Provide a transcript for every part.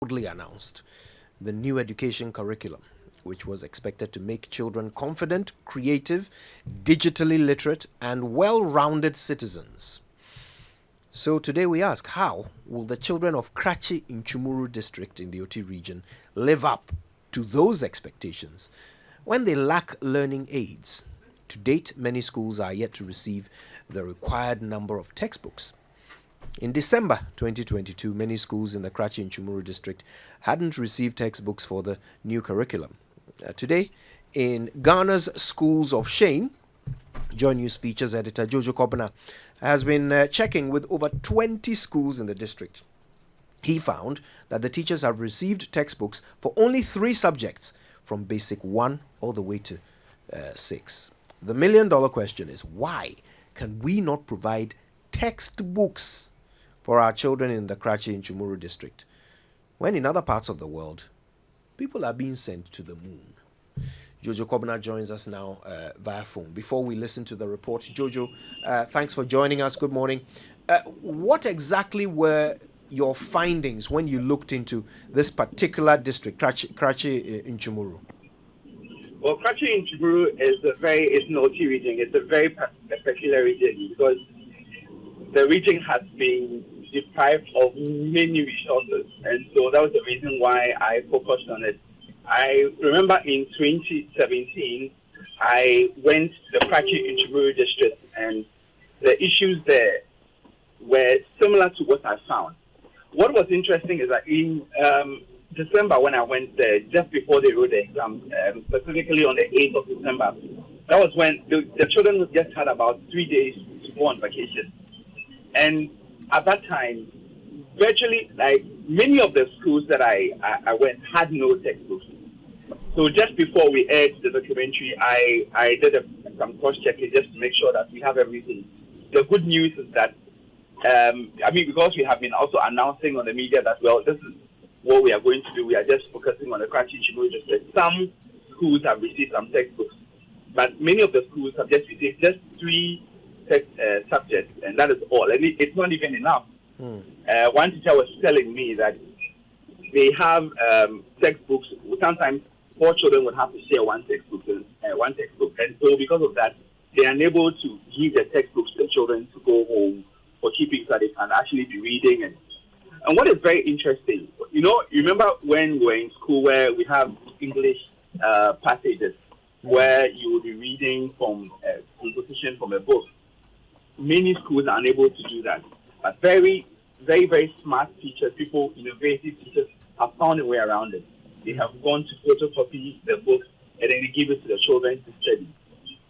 proudly announced the new education curriculum, which was expected to make children confident, creative, digitally literate, and well rounded citizens. So today we ask, how will the children of Krachi in Chumuru district in the Oti region live up to those expectations when they lack learning aids? To date, many schools are yet to receive the required number of textbooks. In December 2022, many schools in the Krachi and Chumuru district hadn't received textbooks for the new curriculum. Today, in Ghana's Schools of Shame, Joy News features editor Jojo Kobna has been checking with over 20 schools in the district. He found that the teachers have received textbooks for only 3 subjects, from basic 1 all the way to 6. The million-dollar question is, why can we not provide textbooks for our children in the Krachi and Chumuru district, when in other parts of the world, people are being sent to the moon? Jojo Kobna joins us now via phone. Before we listen to the report, Jojo, thanks for joining us. Good morning. What exactly were your findings when you looked into this particular district, Krachi in Chumuru? Well, Partey in Chiburu it's an OT region. It's a very peculiar region because the region has been deprived of many resources, and so that was the reason why I focused on it. I remember in 2017, I went to the Partey in Chiburu district, and the issues there were similar to what I found. What was interesting is that in December, when I went there, just before they wrote the exam, specifically on the 8th of December, that was when the children just had about 3 days to go on vacation. And at that time, virtually, like many of the schools that I went had no textbooks. So just before we aired the documentary, I did some cross-checking just to make sure that we have everything. The good news is that, because we have been also announcing on the media that, well, this is what we are going to do. We are just focusing on the Krachi Chiburu district. Some schools have received some textbooks, but many of the schools have just received just 3 subjects, and that is all. And it's not even enough. One teacher was telling me that they have textbooks. Sometimes 4 children would have to share one textbook, and so because of that, they are unable to give the textbooks to the children to go home for keeping so they can actually be reading. And what is very interesting, you remember when we were in school where we have English passages where you will be reading from a composition from a book. Many schools are unable to do that. But very, very, very smart teachers, innovative teachers, have found a way around it. They have gone to photocopy the books and then they give it to the children to study.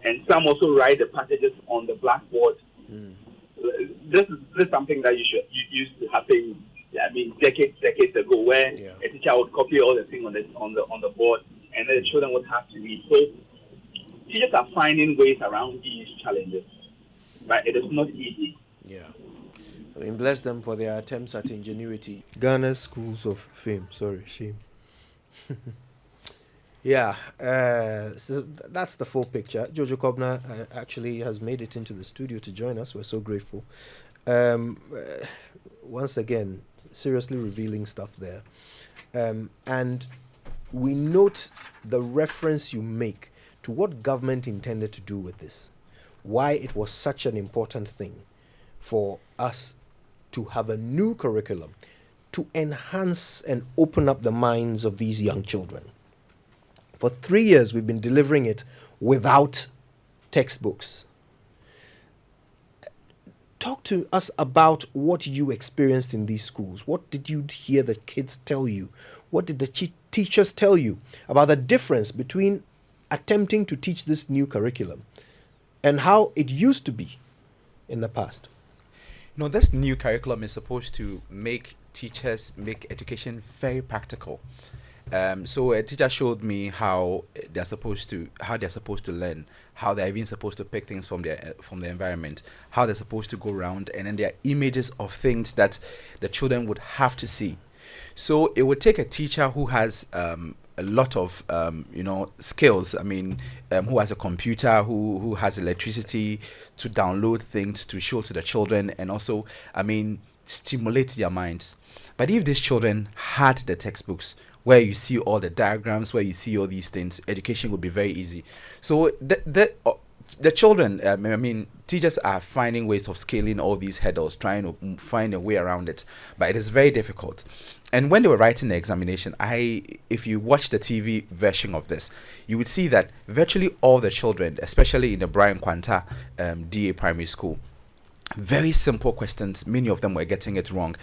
And some also write the passages on the blackboard. This is something that used to happen. Decades ago, where a teacher would copy all the things on the board, and then the children would have to read. So teachers are finding ways around these challenges, but it is not easy. Yeah, bless them for their attempts at ingenuity. Ghana's Schools of Shame. Yeah, so that's the full picture. Jojo Kobna actually has made it into the studio to join us. We're so grateful. Once again, seriously revealing stuff there. And we note the reference you make to what government intended to do with this. Why it was such an important thing for us to have a new curriculum to enhance and open up the minds of these young children. For 3 years, we've been delivering it without textbooks. Talk to us about what you experienced in these schools. What did you hear the kids tell you? What did the teachers tell you about the difference between attempting to teach this new curriculum and how it used to be in the past? This new curriculum is supposed to make education very practical. So a teacher showed me how they're supposed to learn, how they're even supposed to pick things from the environment, how they're supposed to go around, and then there are images of things that the children would have to see. So it would take a teacher who has a lot of skills. I mean, who has a computer, who has electricity to download things to show to the children, and also, I mean, stimulate their minds. But if these children had the textbooks where you see all the diagrams, where you see all these things, education would be very easy. So the children, I mean, teachers are finding ways of scaling all these hurdles, trying to find a way around it, but it is very difficult. And when they were writing the examination, if you watch the TV version of this, you would see that virtually all the children, especially in the Brian Quanta DA primary school, very simple questions, many of them were getting it wrong.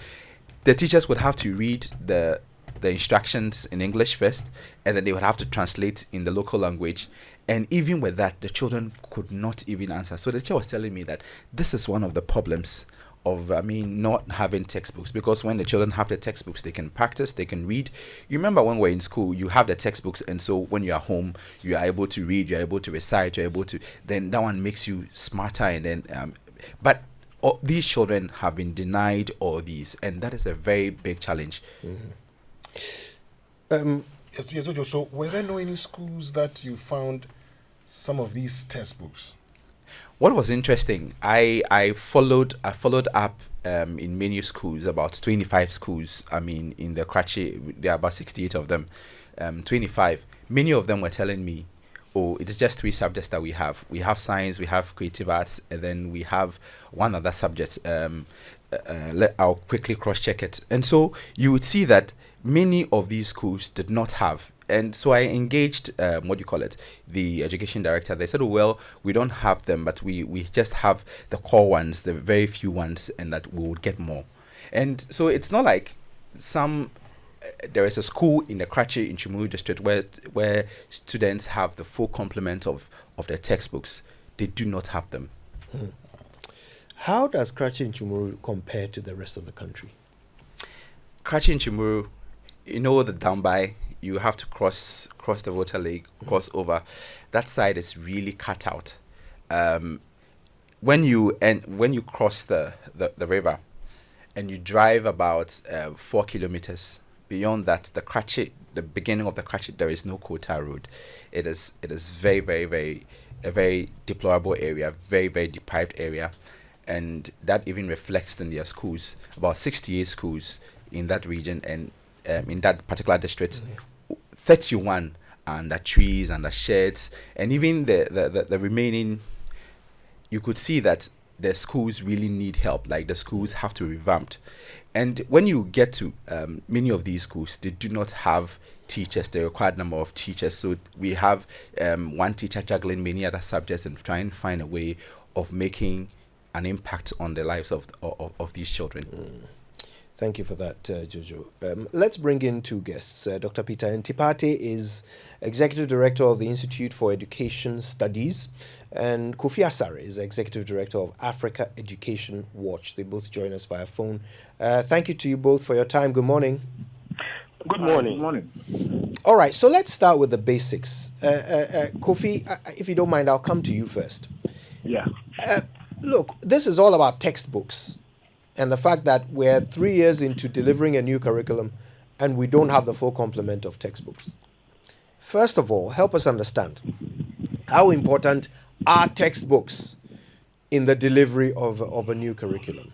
The teachers would have to read the instructions in English first, and then they would have to translate in the local language. And even with that, the children could not even answer. So the teacher was telling me that this is one of the problems of, not having textbooks, because when the children have the textbooks, they can practice, they can read. You remember when we're in school, you have the textbooks, and so when you're home, you are able to read, you're able to recite, you're able to, then that one makes you smarter. And then, but these children have been denied all these, and that is a very big challenge. Yes, Jojo. So, were there no any schools that you found some of these textbooks? What was interesting, I followed up in many schools, about 25 schools. I mean, in the Karachi, there are about 68 of them. 25. Many of them were telling me, "Oh, it is just 3 subjects that we have. We have science, we have creative arts, and then we have one other subject. I'll quickly cross-check it." And so you would see that many of these schools did not have. And so I engaged, the education director. They said, "Oh, well, we don't have them, but we just have the core ones, the very few ones, and that we would get more." And so it's not like there is a school in the Karachi in Chimuru district where students have the full complement of their textbooks. They do not have them. How does Karachi and Chumuru compare to the rest of the country? Karachi and Chimuru, the down by, you have to cross the water lake, cross over. That side is really cut out. When you cross the river and you drive about 4 kilometers beyond that, the beginning of the Karachi, there is no Kota road. It is very, very, very, a very deplorable area, very, very deprived area, and that even reflects in their schools. About 68 schools in that region, and in that particular district, 31 under trees, under sheds, and even the remaining, you could see that the schools really need help. Like, the schools have to be revamped. And when you get to many of these schools, they do not have teachers, the required number of teachers. So we have one teacher juggling many other subjects and trying to find a way of making an impact on the lives of these children. Thank you for that, Jojo. Let's bring in 2 guests. Dr. Peter Partey is Executive Director of the Institute for Education Studies, and Kofi Asare is Executive Director of Africa Education Watch. They both join us via phone. Thank you to you both for your time. Good morning. Good morning. Good morning. All right, so let's start with the basics. Kofi, if you don't mind, I'll come to you first. Yeah. Look, this is all about textbooks and the fact that we're 3 years into delivering a new curriculum and we don't have the full complement of textbooks. First of all, help us understand how important are textbooks in the delivery of a new curriculum?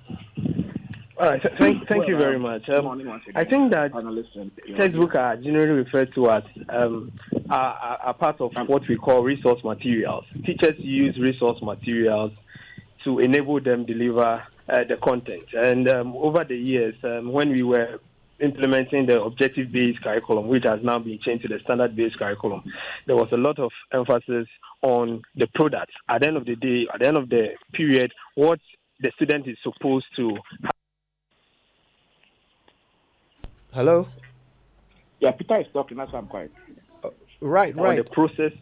All right. Thank you very much. I think that textbooks are generally referred to as are part of what we call resource materials. Teachers use resource materials to enable them deliver the content. And over the years, when we were implementing the objective-based curriculum, which has now been changed to the standard-based curriculum, there was a lot of emphasis on the product. At the end of the day, at the end of the period, what the student is supposed to have. Hello? Yeah, Peter is talking, that's why I'm quiet. Right. The process.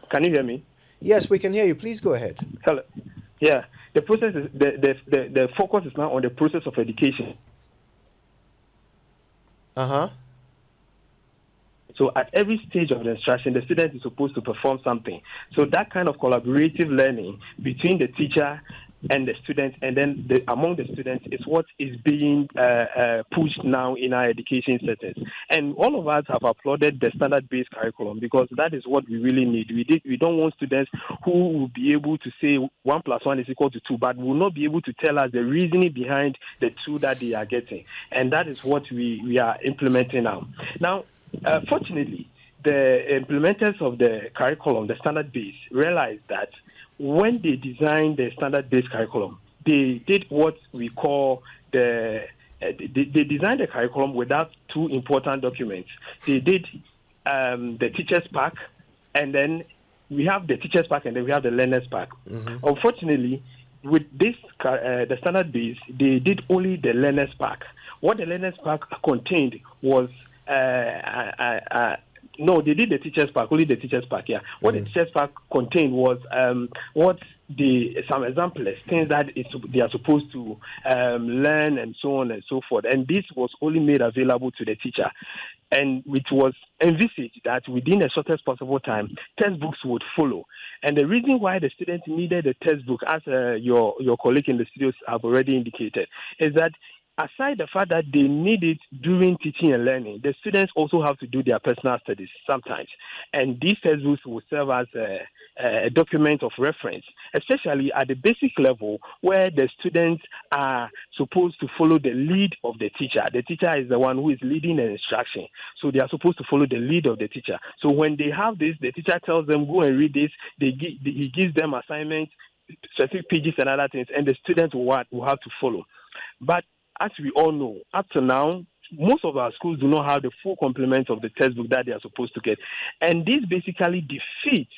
Can you hear me? Yes, we can hear you. Please go ahead. Hello. Yeah, the process is the focus is now on the process of education. So at every stage of the instruction, the student is supposed to perform something. So that kind of collaborative learning between the teacher and the students, and then among the students is what is being pushed now in our education settings. And all of us have applauded the standard-based curriculum because that is what we really need. We don't want students who will be able to say 1 + 1 is equal to 2, but will not be able to tell us the reasoning behind the 2 that they are getting. And that is what we are implementing now. Now, fortunately, the implementers of the curriculum, the standard-based, realized that when they designed the standard-based curriculum, they did what we call they designed the curriculum without 2 important documents. They did the teacher's pack, and then we have the teacher's pack, and then we have the learner's pack. Mm-hmm. Unfortunately, with this the standard-based, they did only the learner's pack. What the learner's pack contained was no, they did the teacher's pack, only the teacher's pack, yeah. What the teacher's pack contained was some examples, things that they are supposed to learn and so on and so forth. And this was only made available to the teacher. And it was envisaged that within the shortest possible time, textbooks would follow. And the reason why the students needed a textbook, as your colleague in the studios have already indicated, is that aside the fact that they need it during teaching and learning, the students also have to do their personal studies sometimes. And these textbooks will serve as a document of reference, especially at the basic level where the students are supposed to follow the lead of the teacher. The teacher is the one who is leading the instruction. So they are supposed to follow the lead of the teacher. So when they have this, the teacher tells them, go and read this. He gives them assignments, specific pages and other things, and the students will have to follow. But as we all know, up to now, most of our schools do not have the full complement of the textbook that they are supposed to get. And this basically defeats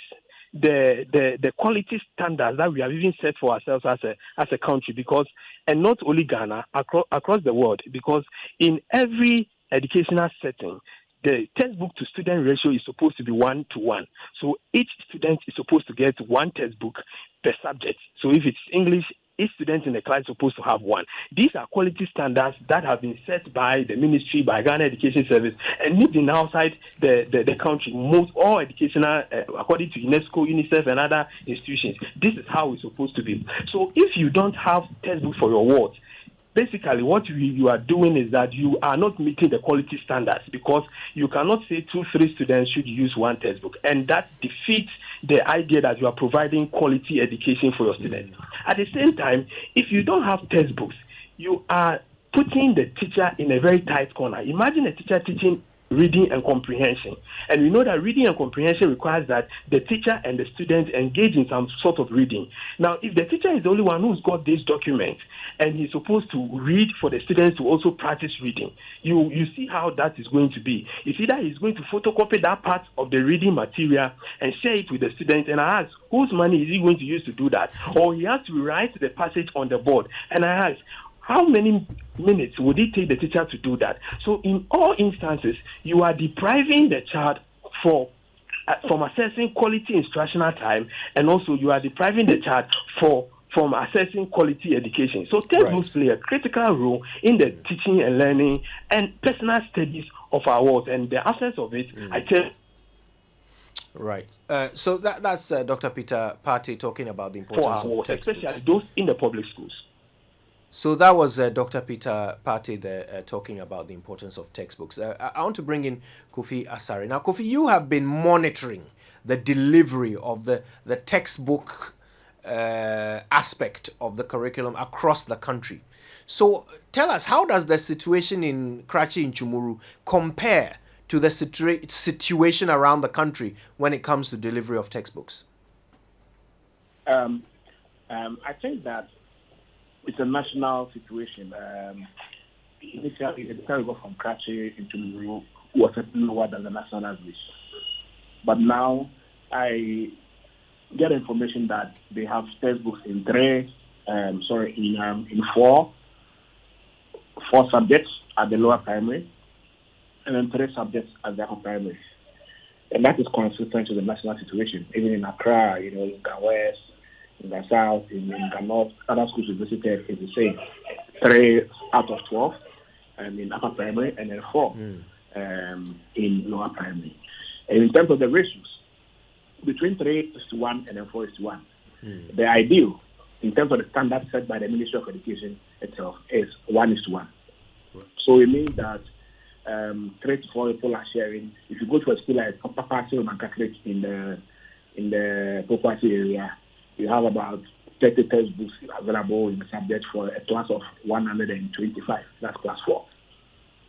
the quality standards that we have even set for ourselves as a country, because, and not only Ghana, across the world, because in every educational setting, the textbook to student ratio is supposed to be 1:1. So each student is supposed to get 1 textbook per subject. So if it's English, each student in the class is supposed to have 1. These are quality standards that have been set by the ministry, by Ghana Education Service, and moving outside the country. All educational, according to UNESCO, UNICEF, and other institutions, this is how it's supposed to be. So if you don't have textbook for your wards, basically what you are doing is that you are not meeting the quality standards, because you cannot say 2-3 students should use 1 textbook, and that defeats the idea that you are providing quality education for your students. At the same time, if you don't have textbooks, you are putting the teacher in a very tight corner. Imagine a teacher teaching reading and comprehension. And we know that reading and comprehension requires that the teacher and the students engage in some sort of reading. Now, if the teacher is the only one who's got this document and he's supposed to read for the students to also practice reading, you see how that is going to be. It's either he's going to photocopy that part of the reading material and share it with the students, and I ask, whose money is he going to use to do that? Or he has to write the passage on the board. And I ask, how many minutes would it take the teacher to do that? So in all instances, you are depriving the child from assessing quality instructional time, and also you are depriving the child from assessing quality education. So textbooks play a critical role in the teaching and learning and personal studies of our world, and the absence of it, I tell. Right. So that's Dr. Peter Partey talking about the importance of textbooks, especially those in the public schools. So that was Dr. Peter Partey there talking about the importance of textbooks. I want to bring in Kofi Asare. Now, Kofi, you have been monitoring the delivery of the textbook aspect of the curriculum across the country. So tell us, how does the situation in Kratchi in Chumuru compare to the situation around the country when it comes to delivery of textbooks? I think that it's a national situation. Initially, the cargo from Kratchi into Chumuru was lower than the national average. But now I get information that they have textbooks in four subjects at the lower primary, and then 3 subjects at the upper primary. And that is consistent with the national situation. Even in Accra, in West, in the South, in the North, other schools we visited is the same. 3 out of 12 in upper primary, and then 4 in lower primary. And in terms of the ratios, between 3:1 and then 4:1. The ideal in terms of the standard set by the Ministry of Education itself, is 1:1. So it means that 3 to 4 people are sharing. If you go to a school like Papa Roman Catholic in the property area, you have about 30 textbooks available in the subject for a class of 125. That's class 4.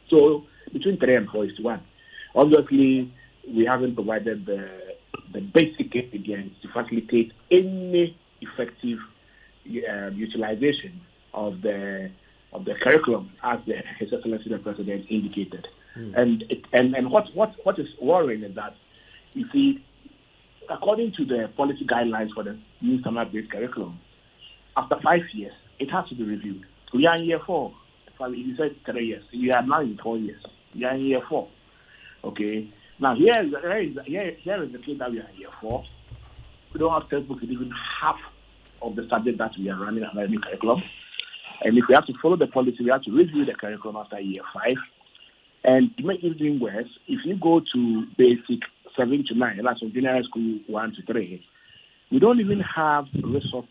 So between 3 and 4:1. Obviously, we haven't provided the basic ingredients to facilitate any effective utilization of the curriculum, as His Excellency the President indicated. And what is worrying is that, you see, according to the policy guidelines for the new standard-based curriculum, after 5 years, it has to be reviewed. We are in year 4. You said 3 years. You are now in 4 years. We are in year 4. Okay. Now here is the case that we are in year 4. We don't have textbooks in even half of the subject that we are running under the new curriculum. And if we have to follow the policy, we have to review the curriculum after year 5. And to make it even worse, if you go to basic 7 to 9, that's from junior high school 1 to 3, we don't even have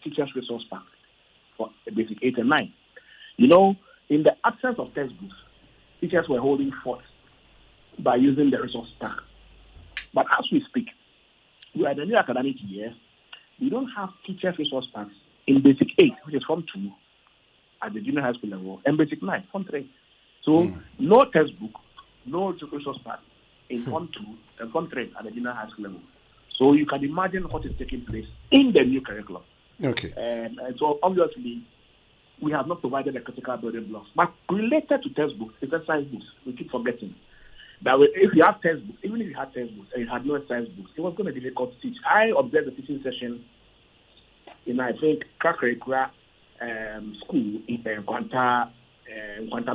teachers' resource pack for basic 8 and 9. You know, in the absence of textbooks, teachers were holding forth by using the resource pack. But as we speak, we are in the new academic year. We don't have teachers' resource packs in basic 8, which is Form 2 at the junior high school level, and basic 9, Form 3. So no textbook, no resource pack in Form 2 and Form 3 at the junior high school level. So you can imagine what is taking place in the new curriculum. Okay. And so obviously, we have not provided the critical building blocks. But related to textbooks, exercise books, we keep forgetting that if you have textbooks, even if you had textbooks and you had no exercise books, it was going to be difficult to teach. I observed the teaching session in, I think, Kakarikura school in Kwanta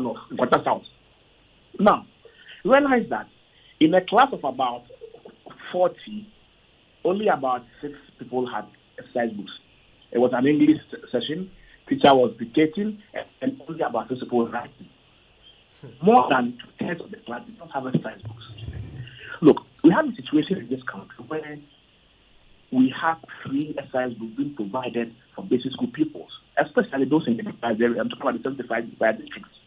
North, Kwanta South. Now, realize that in a class of about 40, only about 6 people had exercise books. It was an English session. Teacher was dictating, and only about 6 people were writing. More than 2/3 of the class did not have exercise books. Look, we have a situation in this country where we have free exercise books being provided for basic school pupils, especially those in the deprived area. I'm talking about the 75 deprived districts,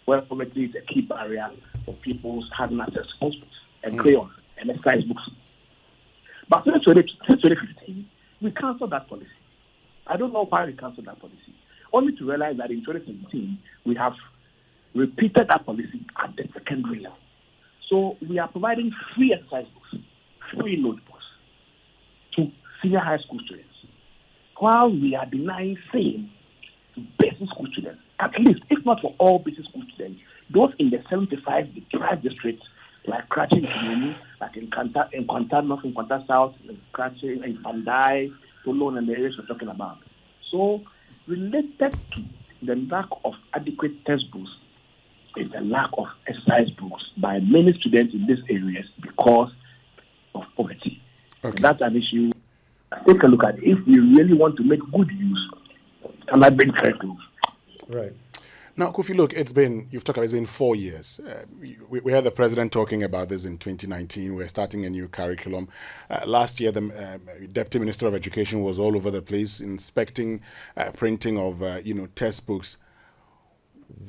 where poverty is a key barrier for pupils having access to textbooks and crayons and exercise books. But since 2015, we cancelled that policy. I don't know why we cancelled that policy. Only to realize that in 2017, we have repeated that policy at the secondary level. So we are providing free exercise books, free notebooks to senior high school students, while we are denying same to basic school students, at least, if not for all basic school students, those in the 75 deprived districts, like Kratchi in like in Kwanta North, in Kwanta South, in Kratchi, in Pandai, Solon, and the areas we're talking about. So, related to the lack of adequate textbooks is the lack of exercise books by many students in these areas because of poverty. Okay. That's an issue. Take a look at it. If we really want to make good use, and I've been curriculum. Right. Now, Kofi, look, it's been 4 years. We had the president talking about this in 2019. We're starting a new curriculum. Last year, the Deputy Minister of Education was all over the place inspecting printing of, textbooks.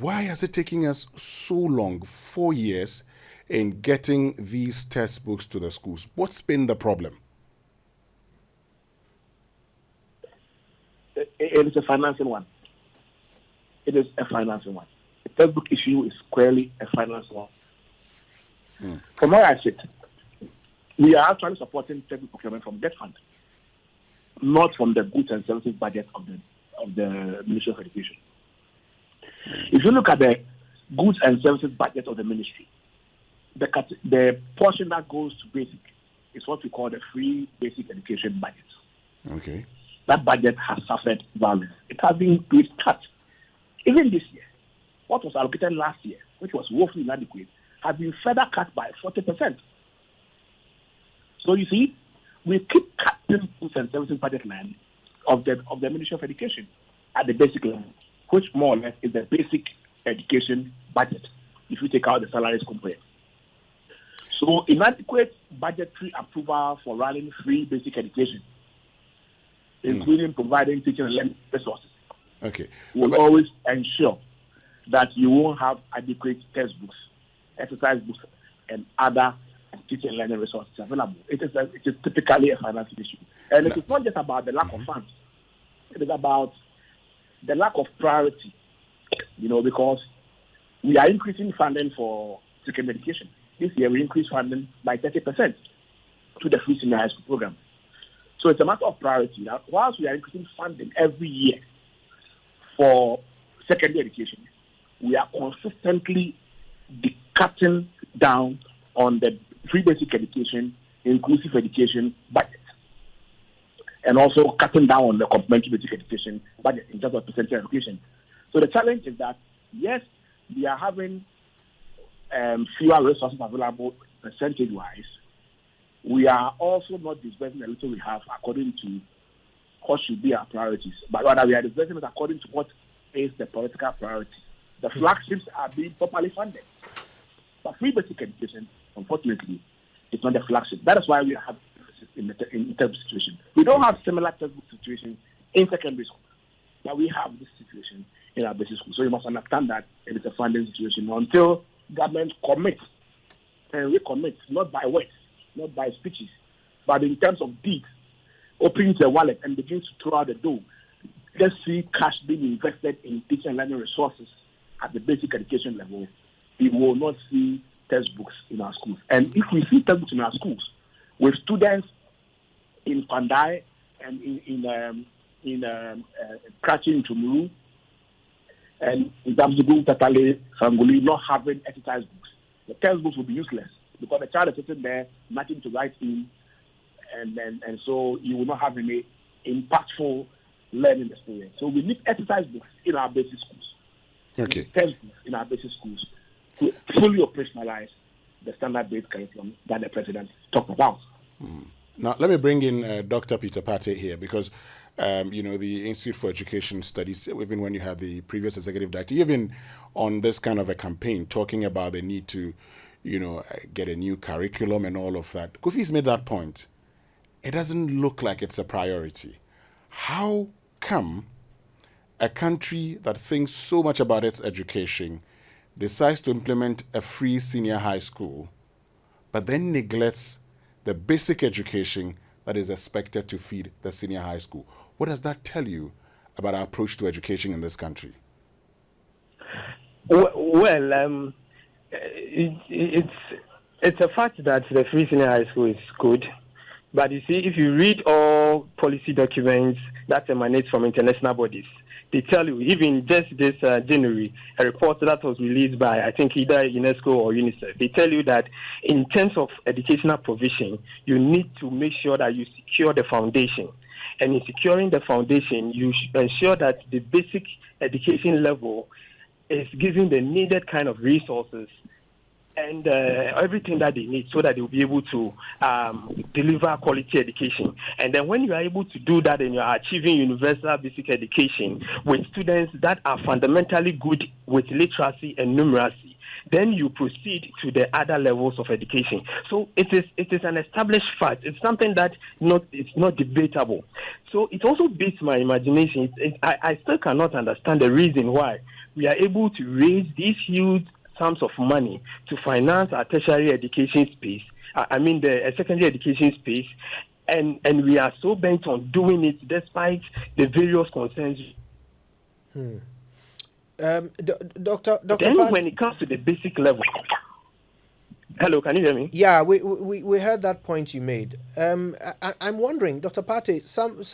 Why is it taking us so long, 4 years, in getting these textbooks to the schools? What's been the problem? It is a financing one. It is a financing one. The textbook issue is squarely a financing one. From where I sit, we are actually supporting textbook procurement from debt fund, not from the goods and services budget of the Ministry of Education. If you look at the goods and services budget of the ministry, the portion that goes to basic is what we call the free basic education budget. Okay. That budget has suffered violence. It has been cut. Even this year, what was allocated last year, which was woefully inadequate, has been further cut by 40%. So you see, we keep cutting goods and services budget line of the Ministry of Education at the basic level, which more or less is the basic education budget, if you take out the salaries compared. So inadequate budgetary approval for running free basic education including providing teaching and learning resources, Okay. will always ensure that you won't have adequate textbooks, exercise books, and other teaching and learning resources available. It is typically a financial issue. And it is not just about the lack of funds. It is about the lack of priority, because we are increasing funding for secondary education. This year, we increased funding by 30% to the free senior high school program. So it's a matter of priority. Now, whilst we are increasing funding every year for secondary education, we are consistently cutting down on the free basic education, inclusive education budget, and also cutting down on the complementary basic education budget in terms of percentage education. So the challenge is that, yes, we are having fewer resources available percentage-wise. We are also not disbursing the little we have according to what should be our priorities, but rather we are disbursing it according to what is the political priority. The flagships are being properly funded. But free basic education, unfortunately, is not the flagship. That is why we have in terms of situation. We don't have similar textbook situations in secondary school, but we have this situation in our basic school. So you must understand that it is a funding situation until government commits and recommits, not by words, not by speeches, but in terms of deeds, opens the wallet and begins to throw out the door. Let's see cash being invested in teaching and learning resources at the basic education level. We will not see textbooks in our schools. And if we see textbooks in our schools with students in Pandai and in Krachi in Tumuru and in Damzugu, Tatale, Sanguli not having exercise books, the textbooks will be useless because the child is sitting there, nothing to write in, and so you will not have any impactful learning experience. So we need exercise books in our basic schools. Okay. Textbooks in our basic schools to fully operationalize the standard-based curriculum that the president talked about. Now, let me bring in Dr. Peter Partey here because, the Institute for Education Studies, even when you had the previous executive director, you've been on this kind of a campaign talking about the need to, get a new curriculum and all of that. Kofi's made that point. It doesn't look like it's a priority. How come a country that thinks so much about its education decides to implement a free senior high school, but then neglects the basic education that is expected to feed the senior high school? What does that tell you about our approach to education in this country? Well, it's a fact that the free senior high school is good. But you see, if you read all policy documents that emanate from international bodies, they tell you, even just this January, a report that was released by, I think, either UNESCO or UNICEF, they tell you that in terms of educational provision, you need to make sure that you secure the foundation. And in securing the foundation, you should ensure that the basic education level is given the needed kind of resources and everything that they need so that they'll be able to deliver quality education. And then when you are able to do that and you are achieving universal basic education with students that are fundamentally good with literacy and numeracy, then you proceed to the other levels of education. So it is an established fact. It's something that it's not debatable. So it also beats my imagination. I still cannot understand the reason why we are able to raise these huge sums of money to finance our tertiary education space, the secondary education space, and we are so bent on doing it despite the various concerns. Dr. Then when it comes to the basic level, hello, can you hear me? Yeah, we heard that point you made. I'm wondering, Dr. Partey, some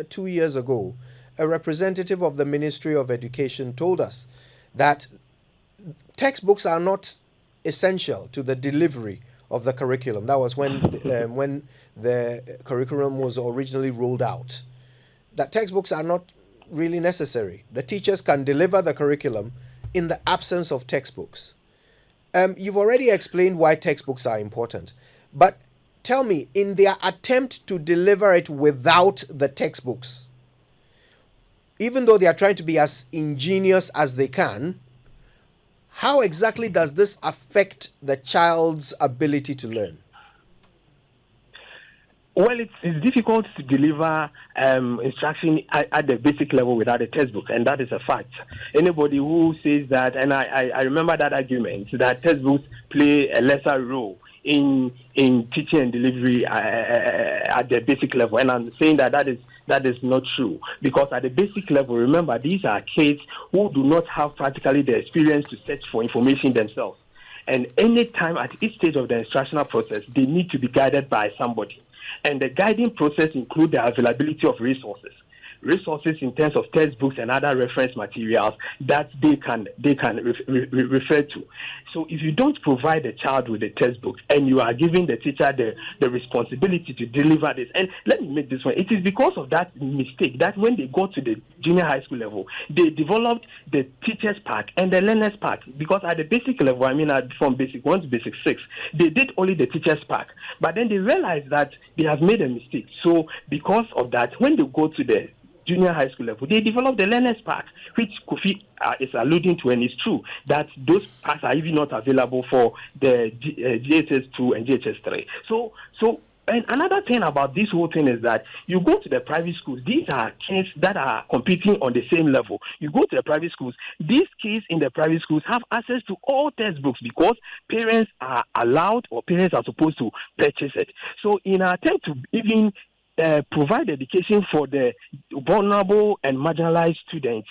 2 years ago, a representative of the Ministry of Education told us that textbooks are not essential to the delivery of the curriculum. That was when the curriculum was originally rolled out. That textbooks are not really necessary. The teachers can deliver the curriculum in the absence of textbooks. You've already explained why textbooks are important, but tell me, in their attempt to deliver it without the textbooks, even though they are trying to be as ingenious as they can, how exactly does this affect the child's ability to learn? Well, it's difficult to deliver instruction at the basic level without a textbook, and that is a fact. Anybody who says that, and I remember that argument, that textbooks play a lesser role in teaching and delivery at the basic level, and I'm saying that is not true, because at the basic level, remember, these are kids who do not have practically the experience to search for information themselves. And any time at each stage of the instructional process, they need to be guided by somebody. And the guiding process includes the availability of resources in terms of textbooks and other reference materials that they can refer to. So if you don't provide the child with a textbook and you are giving the teacher the responsibility to deliver this, and let me make this one, it is because of that mistake that when they got to the junior high school level, they developed the teacher's pack and the learner's pack, because at the basic level, from basic 1 to basic 6, they did only the teacher's pack, but then they realized that they have made a mistake. So because of that, when they go to the junior high school level, they developed the learner's pack, which Kofi is alluding to, and it's true that those packs are even not available for the GHS 2 and GHS 3. So and another thing about this whole thing is that you go to the private schools, these are kids that are competing on the same level. You go to the private schools, these kids in the private schools have access to all textbooks because parents are allowed, or parents are supposed to purchase it. So in an attempt to even provide education for the vulnerable and marginalized students,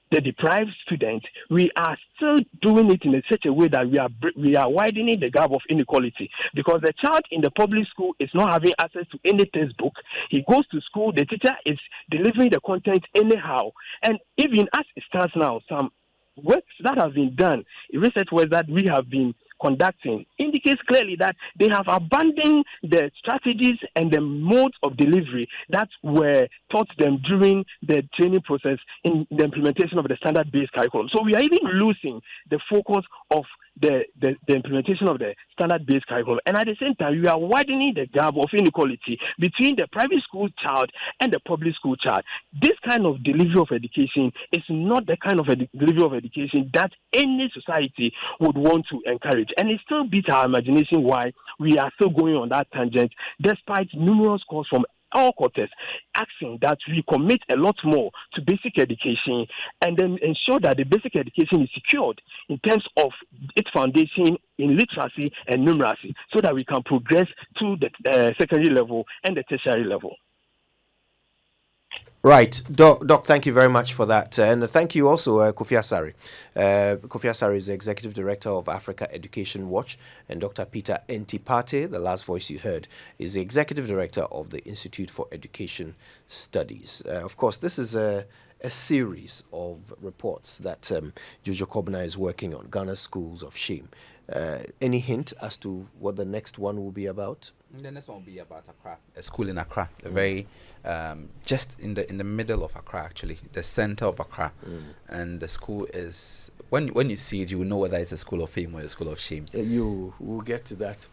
the deprived students, we are still doing it in such a way that we are widening the gap of inequality, because the child in the public school is not having access to any textbook. He goes to school, the teacher is delivering the content anyhow, and even as it stands now, some works that have been done, research work that we have been conducting, indicates clearly that they have abandoned the strategies and the modes of delivery that were taught them during the training process in the implementation of the standard-based curriculum. So we are even losing the focus of the implementation of the standard-based curriculum. And at the same time, we are widening the gap of inequality between the private school child and the public school child. This kind of delivery of education is not the kind of delivery of education that any society would want to encourage. And it still beats our imagination why we are still going on that tangent, despite numerous calls from all quarters asking that we commit a lot more to basic education and then ensure that the basic education is secured in terms of its foundation in literacy and numeracy, so that we can progress to the secondary level and the tertiary level. Right, Doc, thank you very much for that. And thank you also, Kofi Asare. Kofi Asare is the Executive Director of Africa Education Watch, and Dr. Peter Enti Partey, the last voice you heard, is the Executive Director of the Institute for Education Studies. Of course, this is a series of reports that Jojo Kobna is working on, Ghana's Schools of Shame. Any hint as to what the next one will be about? The next one will be about Accra, a school in Accra, a very just in the middle of Accra, actually, the center of Accra, and the school is when you see it, you will know whether it's a school of fame or a school of shame. You will get to that.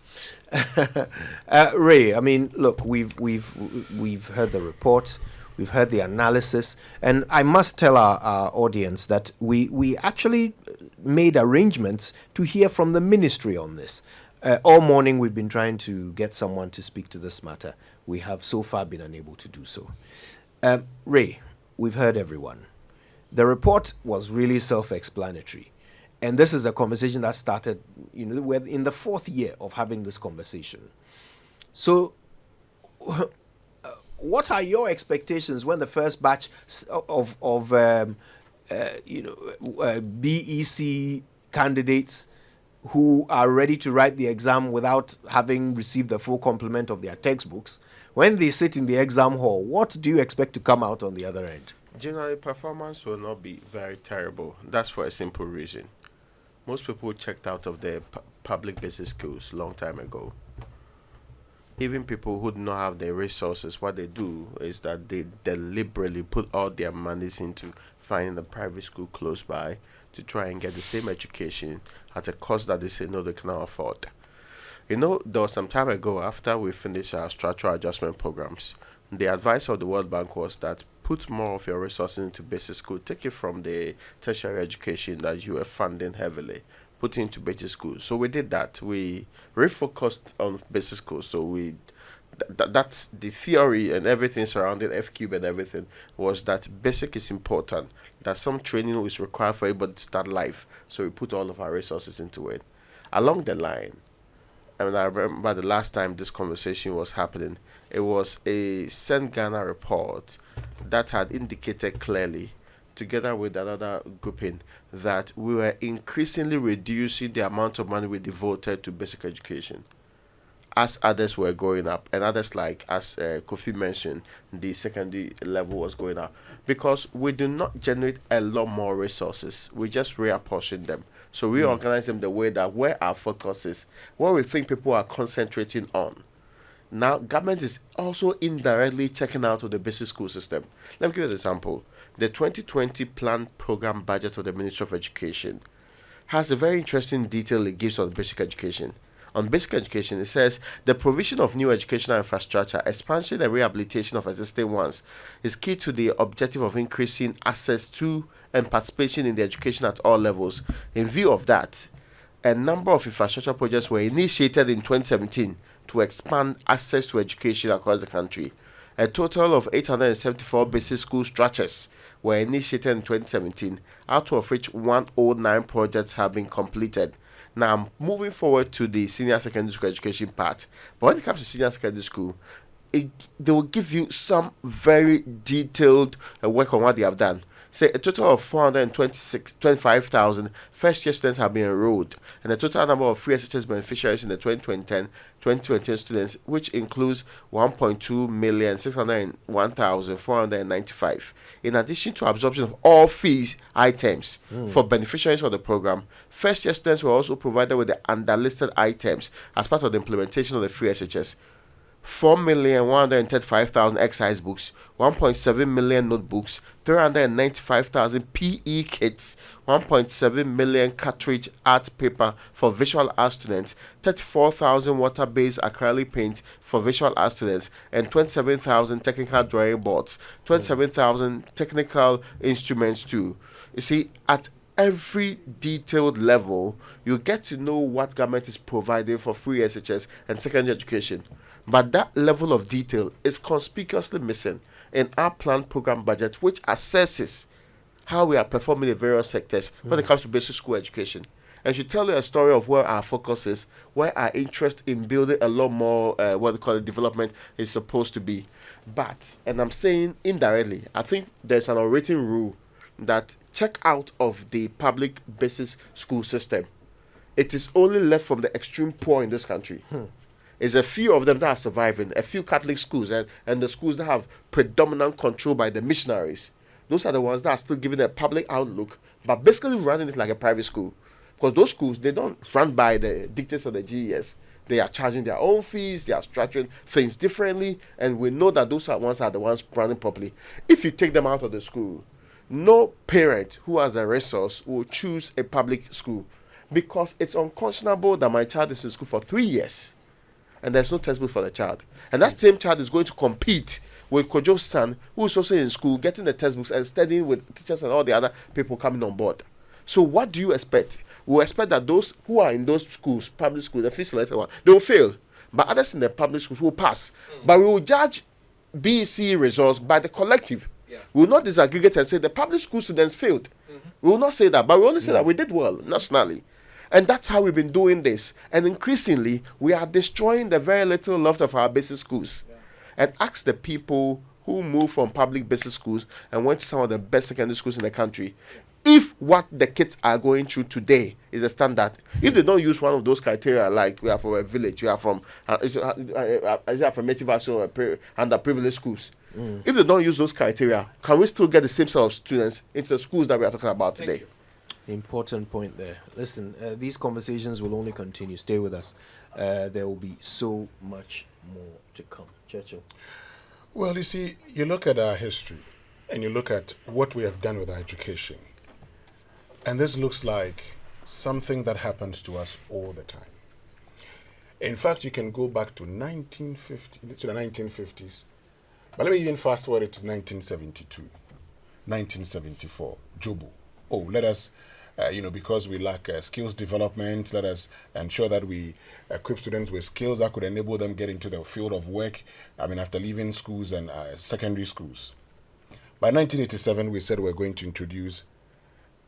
Ray, I mean, look, we've heard the report. We've heard the analysis, and I must tell our audience that we actually made arrangements to hear from the ministry on this. All morning we've been trying to get someone to speak to this matter. We have so far been unable to do so. Ray, we've heard everyone. The report was really self-explanatory. And this is a conversation that started, we're in the 4th year of having this conversation. So what are your expectations when the first batch of BEC candidates who are ready to write the exam without having received the full complement of their textbooks, when they sit in the exam hall, what do you expect to come out on the other end? Generally, performance will not be very terrible. That's for a simple reason. Most people checked out of their public basic schools long time ago. Even people who do not have the resources, what they do is that they deliberately put all their monies into finding a private school close by to try and get the same education at a cost that they say no, they cannot afford. There was some time ago, after we finished our structural adjustment programs, the advice of the World Bank was that put more of your resources into basic school, take it from the tertiary education that you are funding heavily, put it into basic school. So we did that. We refocused on basic school. So we That's the theory and everything surrounding F cube and everything, was that basic is important, that some training is required for everybody to start life, so we put all of our resources into it. Along the line, and I remember the last time this conversation was happening, it was a St. Ghana report that had indicated clearly, together with another grouping, that we were increasingly reducing the amount of money we devoted to basic education as others were going up, and others, like as Kofi mentioned, the secondary level was going up, because we do not generate a lot more resources, we just reapportion them. So we organize them the way that where our focus is, what we think people are concentrating on. Now government is also indirectly checking out of the basic school system. Let me give you an example. The 2020 planned program budget of the Ministry of Education has a very interesting detail it gives on basic education. On basic education, it says the provision of new educational infrastructure, expansion and rehabilitation of existing ones is key to the objective of increasing access to and participation in the education at all levels. In view of that, a number of infrastructure projects were initiated in 2017 to expand access to education across the country. A total of 874 basic school structures were initiated in 2017, out of which 109 projects have been completed. Now, I'm moving forward to the senior secondary school education part. But when it comes to senior secondary school, they will give you some very detailed work on what they have done. Say a total of 425,000 first year students have been enrolled, and the total number of free SHS beneficiaries in the 2020 students, which includes 1,601,495. In addition to absorption of all fees items for beneficiaries of the program, first year students were also provided with the underlisted items as part of the implementation of the free SHS. 4,135,000 exercise books, 1.7 million notebooks, 395,000 PE kits, 1.7 million cartridge art paper for visual art students, 34,000 water-based acrylic paints for visual art students, and 27,000 technical drawing boards, 27,000 technical instruments too. You see, at every detailed level, you get to know what government is providing for free SHS and secondary education. But that level of detail is conspicuously missing in our planned program budget, which assesses how we are performing in various sectors when it comes to basic school education. And should tell you a story of where our focus is, where our interest in building a lot more, what they call it, development is supposed to be. But, and I'm saying indirectly, I think there's an unwritten rule that check out of the public basic school system, it is only left from the extreme poor in this country. It's a few of them that are surviving, a few Catholic schools, and the schools that have predominant control by the missionaries. Those are the ones that are still giving a public outlook, but basically running it like a private school. Because those schools, they don't run by the dictates of the GES. They are charging their own fees, they are structuring things differently, and we know that those ones are the ones running properly. If you take them out of the school, no parent who has a resource will choose a public school, because it's unconscionable that my child is in school for 3 years and there's no textbook for the child. And that same child is going to compete with Kojo's son, who is also in school, getting the textbooks and studying with teachers and all the other people coming on board. So what do you expect? We expect that those who are in those schools, public schools, the fee selected one, they will fail. But others in the public schools will pass. But we will judge BEC results by the collective. We will not disaggregate and say the public school students failed. We will not say that, but we only say that we did well nationally. And that's how we've been doing this. And increasingly, we are destroying the very little left of our basic schools. And ask the people who moved from public basic schools and went to some of the best secondary schools in the country, if what the kids are going through today is a standard, if they don't use one of those criteria, like we are from a village, we are from affirmative action or underprivileged schools, if they don't use those criteria, can we still get the same set of students into the schools that we are talking about today? Important point there. Listen, these conversations will only continue. Stay with us. There will be so much more to come. Churchill. Well, you see, you look at our history and you look at what we have done with our education, and this looks like something that happens to us all the time. In fact, you can go back to the 1950s, but let me even fast forward to 1972, 1974, Jobo. Oh, let us because we lack skills development, let us ensure that we equip students with skills that could enable them get into the field of work, after leaving schools and secondary schools. By 1987, we said we're going to introduce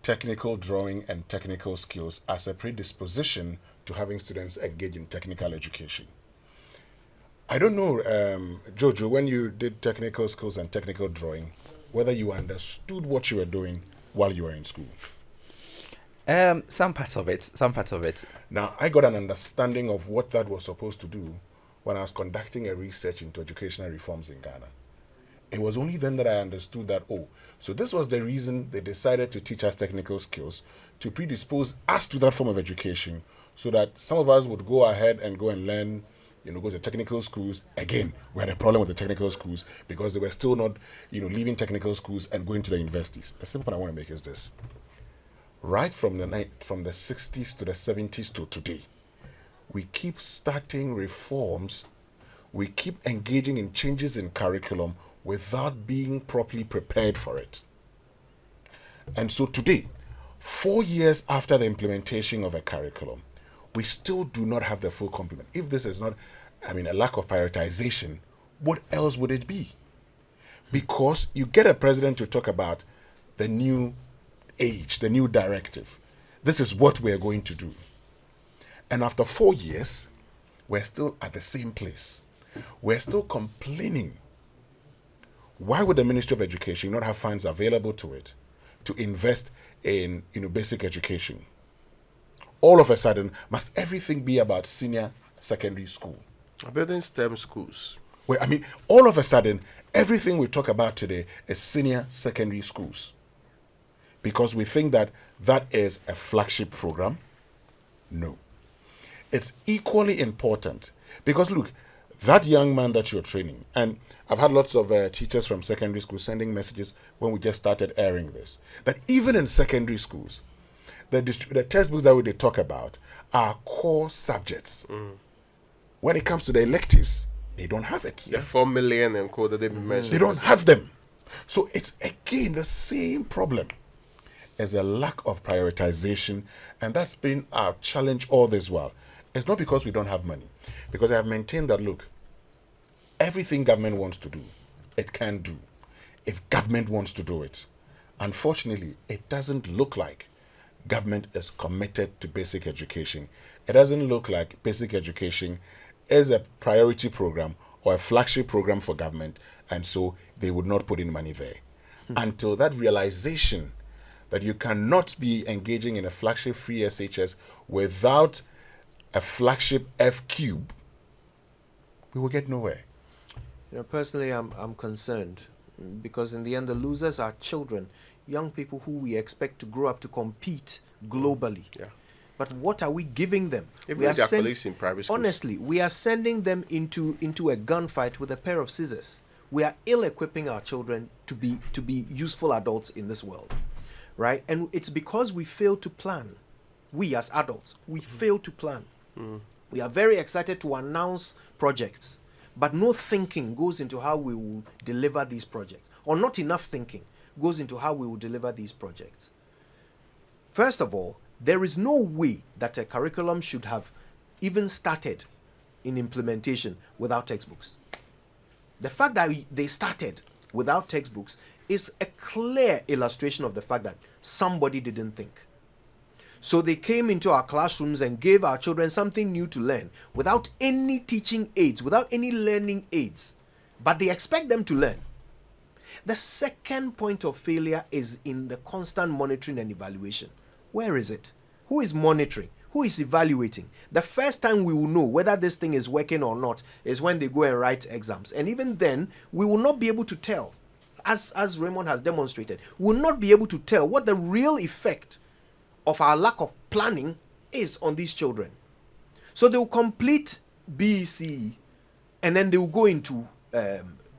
technical drawing and technical skills as a predisposition to having students engage in technical education. I don't know, Jojo, when you did technical skills and technical drawing, whether you understood what you were doing while you were in school. Some parts of it. Now, I got an understanding of what that was supposed to do when I was conducting a research into educational reforms in Ghana. It was only then that I understood that, so this was the reason they decided to teach us technical skills, to predispose us to that form of education, so that some of us would go ahead and go and learn, go to technical schools. Again, we had a problem with the technical schools because they were still not, leaving technical schools and going to the universities. The simple point I want to make is this. Right from the 60s to the 70s to today, we keep starting reforms, we keep engaging in changes in curriculum without being properly prepared for it. And so today, 4 years after the implementation of a curriculum, we still do not have the full complement. If this is not, a lack of prioritization, what else would it be? Because you get a president to talk about the new age, the new directive. This is what we're going to do. And after 4 years, we're still at the same place. We're still complaining. Why would the Ministry of Education not have funds available to it to invest in basic education? All of a sudden, must everything be about senior secondary school? Building STEM schools. Well, all of a sudden, everything we talk about today is senior secondary schools. Because we think that is a flagship program. No. It's equally important. Because look, that young man that you're training, and I've had lots of teachers from secondary school sending messages when we just started airing this, that even in secondary schools, the textbooks that they talk about are core subjects. When it comes to the electives, they don't have it. The 4 million encoded they mentioned. They don't have them. So it's again the same problem. There's a lack of prioritization, and that's been our challenge all this while. It's not because we don't have money, because I have maintained that, look, everything government wants to do, it can do, if government wants to do it. Unfortunately, it doesn't look like government is committed to basic education. It doesn't look like basic education is a priority program or a flagship program for government, and so they would not put in money there. Until that realization that you cannot be engaging in a flagship free SHS without a flagship F cube, we will get nowhere. Personally, I'm concerned because in the end, the losers are children, young people who we expect to grow up to compete globally. Yeah. But what are we giving them? Even We are their colleagues in private schools. honestly, we are sending them into a gunfight with a pair of scissors. We are ill-equipping our children to be useful adults in this world, right? And it's because we fail to plan. We as adults, we fail to plan. We are very excited to announce projects, but no thinking goes into how we will deliver these projects, or not enough thinking goes into how we will deliver these projects. First of all, there is no way that a curriculum should have even started in implementation without textbooks. The fact that they started without textbooks is a clear illustration of the fact that somebody didn't think. So they came into our classrooms and gave our children something new to learn without any teaching aids, without any learning aids. But they expect them to learn. The second point of failure is in the constant monitoring and evaluation. Where is it? Who is monitoring? Who is evaluating? The first time we will know whether this thing is working or not is when they go and write exams. And even then, we will not be able to tell. As Raymond has demonstrated, we will not be able to tell what the real effect of our lack of planning is on these children. So they will complete BEC and then they will go into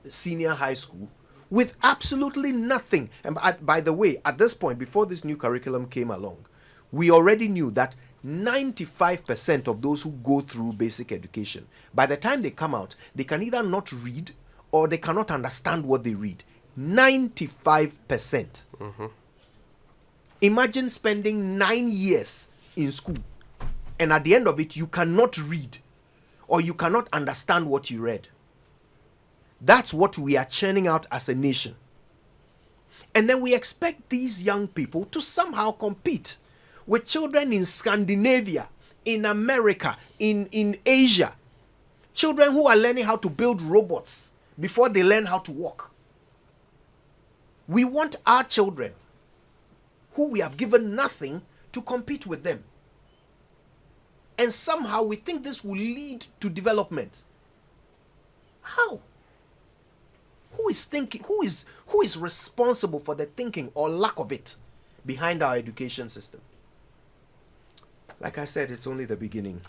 senior high school with absolutely nothing. And by the way, at this point, before this new curriculum came along, we already knew that 95% of those who go through basic education, by the time they come out, they can either not read or they cannot understand what they read. 95%. Imagine spending 9 years in school, and at the end of it, you cannot read or you cannot understand what you read. That's what we are churning out as a nation. And then we expect these young people to somehow compete with children in Scandinavia, in America, in Asia. Children who are learning how to build robots before they learn how to walk. We want our children, who we have given nothing, to compete with them. And somehow we think this will lead to development. How? Who is thinking? Who is responsible for the thinking or lack of it behind our education system? Like I said, it's only the beginning.